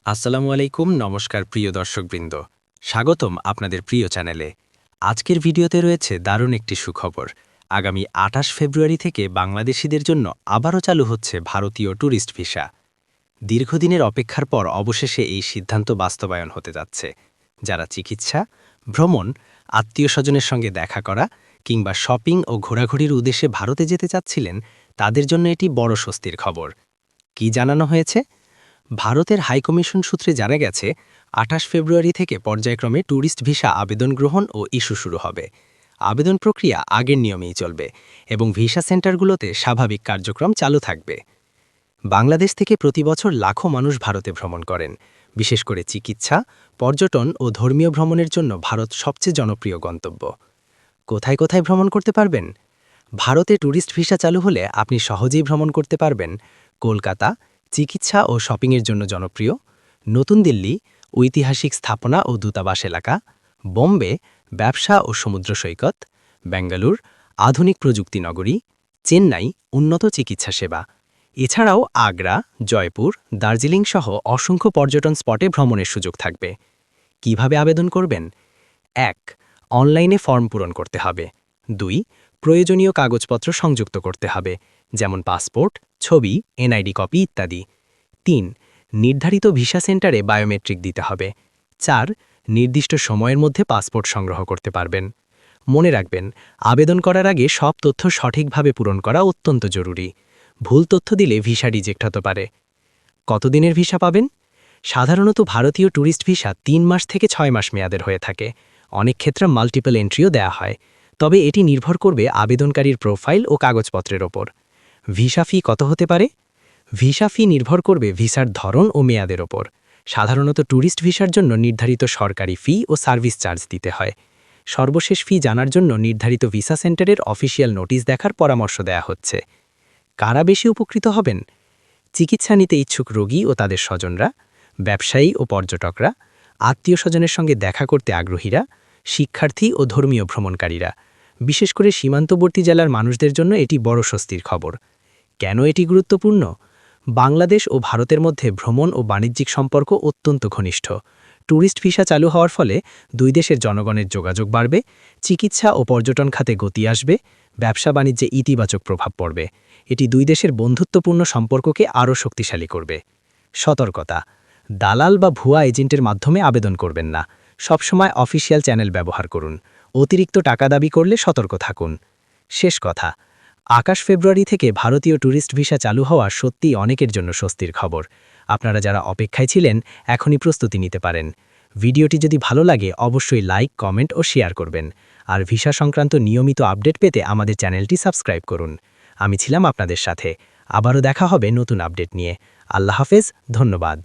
আসসালামু আলাইকুম, নমস্কার প্রিয় দর্শকবৃন্দ। স্বাগতম আপনাদের প্রিয় চ্যানেলে। আজকের ভিডিওতে রয়েছে দারুণ একটি সুখবর। আগামী ২৮ ফেব্রুয়ারি থেকে বাংলাদেশিদের জন্য আবারও চালু হচ্ছে ভারতীয় ট্যুরিস্ট ভিসা। দীর্ঘদিনের অপেক্ষার পর অবশেষে এই সিদ্ধান্ত বাস্তবায়ন হতে যাচ্ছে। যারা চিকিৎসা, ভ্রমণ, আত্মীয়স্বজনের সঙ্গে দেখা করা কিংবা শপিং ও ঘোরাঘুরির উদ্দেশ্যে ভারতে যেতে চাচ্ছিলেন, তাদের জন্য এটি বড় স্বস্তির খবর। কি জানানো হয়েছে? ভারতের হাইকমিশন সূত্রে জানা গেছে, ২৮ ফেব্রুয়ারি থেকে পর্যায়ক্রমে ট্যুরিস্ট ভিসা আবেদন গ্রহণ ও ইস্যু শুরু হবে। আবেদন প্রক্রিয়া আগের নিয়মেই চলবে এবং ভিসা সেন্টারগুলোতে স্বাভাবিক কার্যক্রম চালু থাকবে। বাংলাদেশ থেকে প্রতি বছর লাখো মানুষ ভারতে ভ্রমণ করেন। বিশেষ করে চিকিৎসা, পর্যটন ও ধর্মীয় ভ্রমণের জন্য ভারত সবচেয়ে জনপ্রিয় গন্তব্য। কোথায় কোথায় ভ্রমণ করতে পারবেন? ভারতে ট্যুরিস্ট ভিসা চালু হলে আপনি সহজেই ভ্রমণ করতে পারবেন কলকাতা, চিকিৎসা ও শপিংয়ের জন্য জনপ্রিয়; নতুন দিল্লি, ঐতিহাসিক স্থাপনা ও দূতাবাস এলাকা; বোম্বে, ব্যবসা ও সমুদ্র সৈকত; বেঙ্গালুর, আধুনিক প্রযুক্তি নগরী; চেন্নাই, উন্নত চিকিৎসা সেবা। এছাড়াও আগ্রা, জয়পুর, দার্জিলিং সহ অসংখ্য পর্যটন স্পটে ভ্রমণের সুযোগ থাকবে। কিভাবে আবেদন করবেন? ১. অনলাইনে ফর্ম পূরণ করতে হবে। ২. প্রয়োজনীয় কাগজপত্র সংযুক্ত করতে হবে, যেমন পাসপোর্ট, ছবি, এনআইডি কপি ইত্যাদি। ৩. নির্ধারিত ভিসা সেন্টারে বায়োমেট্রিক দিতে হবে। ৪. নির্দিষ্ট সময়ের মধ্যে পাসপোর্ট সংগ্রহ করতে পারবেন। মনে রাখবেন, আবেদন করার আগে সব তথ্য সঠিকভাবে পূরণ করা অত্যন্ত জরুরি। ভুল তথ্য দিলে ভিসা রিজেক্ট হতে পারে। কতদিনের ভিসা পাবেন? সাধারণত ভারতীয় ট্যুরিস্ট ভিসা ৩ মাস থেকে ৬ মাস মেয়াদের হয়ে থাকে। অনেক ক্ষেত্রে মাল্টিপল এন্ট্রিও দেয়া হয়, তবে এটি নির্ভর করবে আবেদনকারীর প্রোফাইল ও কাগজপত্রের ওপর। ভিসা ফি কত হতে পারে? ভিসা ফি নির্ভর করবে ভিসার ধরন ও মেয়াদের ওপর। সাধারণত ট্যুরিস্ট ভিসার জন্য নির্ধারিত সরকারি ফি ও সার্ভিস চার্জ দিতে হয়। সর্বশেষ ফি জানার জন্য নির্ধারিত ভিসা সেন্টারের অফিসিয়াল নোটিশ দেখার পরামর্শ দেয়া হচ্ছে। কারা বেশি উপকৃত হবেন? চিকিৎসা নিতে ইচ্ছুক রোগী ও তাদের স্বজনরা, ব্যবসায়ী ও পর্যটকরা, আত্মীয়স্বজনের সঙ্গে দেখা করতে আগ্রহীরা, শিক্ষার্থী ও ধর্মীয় ভ্রমণকারীরা। বিশেষ করে সীমান্তবর্তী জেলার মানুষদের জন্য এটি বড় স্বস্তির খবর। কেন এটি গুরুত্বপূর্ণ? বাংলাদেশ ও ভারতের মধ্যে ভ্রমণ ও বাণিজ্যিক সম্পর্ক অত্যন্ত ঘনিষ্ঠ। ট্যুরিস্ট ভিসা চালু হওয়ার ফলে দুই দেশের জনগণের যোগাযোগ বাড়বে, চিকিৎসা ও পর্যটন খাতে গতি আসবে, ব্যবসা বাণিজ্যে ইতিবাচক প্রভাব পড়বে। এটি দুই দেশের বন্ধুত্বপূর্ণ সম্পর্ককে আরও শক্তিশালী করবে। সতর্কতা: দালাল বা ভুয়া এজেন্টের মাধ্যমে আবেদন করবেন না। সবসময় অফিসিয়াল চ্যানেল ব্যবহার করুন। অতিরিক্ত টাকা দাবি করলে সতর্ক থাকুন। শেষ কথা, ২৮ ফেব্রুয়ারি থেকে ভারতীয় ট্যুরিস্ট ভিসা চালু হওয়া সত্যিই অনেকের জন্য স্বস্তির খবর। আপনারা যারা অপেক্ষায় ছিলেন, এখনই প্রস্তুতি নিতে পারেন। ভিডিওটি যদি ভালো লাগে অবশ্যই লাইক, কমেন্ট ও শেয়ার করবেন। আর ভিসা সংক্রান্ত নিয়মিত আপডেট পেতে আমাদের চ্যানেলটি সাবস্ক্রাইব করুন। আমি ছিলাম আপনাদের সাথে। আবারও দেখা হবে নতুন আপডেট নিয়ে। আল্লাহ হাফেজ, ধন্যবাদ।